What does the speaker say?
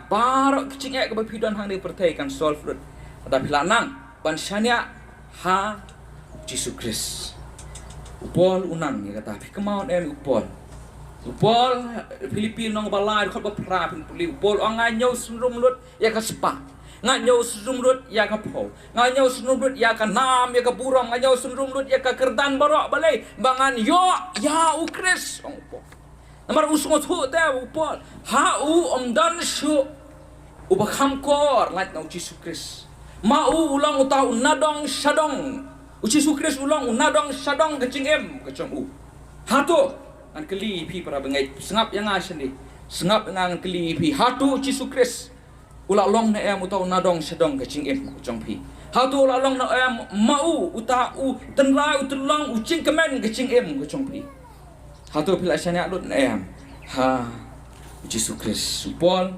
Barak kecing ke berpidon hang di pertaikan sol fruit. Tapi lanang bansanya ha Yesus Kristus. Upol unang ya kata. Kemauan upol. Upol Filipino ng balay ko berperang puli. Upol ang anyaw sunrumlut ya kaspa. Nganyaw sunrumlut ya kapo. Nganyaw sunrumlut ya kanam ya kaburam. Nganyaw sunrumlut ya kerdan barok balay. Bangan yo ya ukris. Namar usngot hu te upol ha omdan shu ubakam kor lat na Yesus Kristus ulang utau nadong sadong Yesus Kristus ulang nadong sadong kecing kecong hatu an keli pi para bengai sengap yang asen di sengap ngang keli pi hatu Yesus Kristus ulang long na utau nadong sadong kecing kecong pi hatu ulang long na utau tenrai utulang ucing kemen kecing kecong pi hatu pila syanya lut ha Yesus Kristus upol